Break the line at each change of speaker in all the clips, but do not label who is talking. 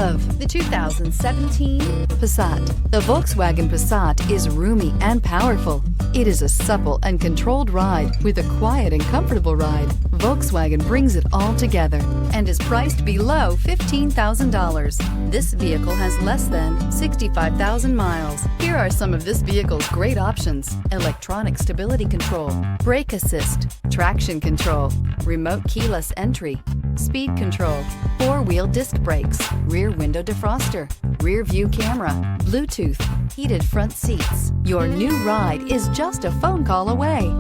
of the 2017 Passat. The Volkswagen Passat is roomy and powerful. It is a supple and controlled ride with a quiet and comfortable ride. Volkswagen brings it all together and is priced below $15,000. This vehicle has less than 65,000 miles. Here are some of this vehicle's great options: electronic stability control, brake assist, traction control, remote keyless entry, speed control, four-wheel disc brakes, rear window defroster, rear view camera, Bluetooth, heated front seats. Your new ride is just a phone call away.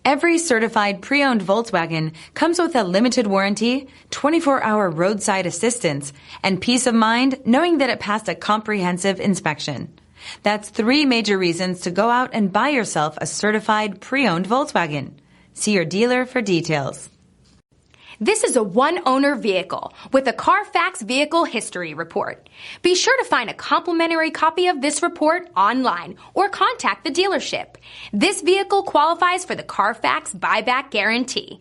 Every certified pre-owned Volkswagen comes with a limited warranty, 24-hour roadside assistance, and peace of mind knowing that it passed a comprehensive inspection. That's 3 major reasons to go out and buy yourself a certified pre-owned Volkswagen. See your dealer for details.
This is a one-owner vehicle with a CARFAX Vehicle History Report. Be sure to find a complimentary copy of this report online or contact the dealership. This vehicle qualifies for the CARFAX Buyback Guarantee.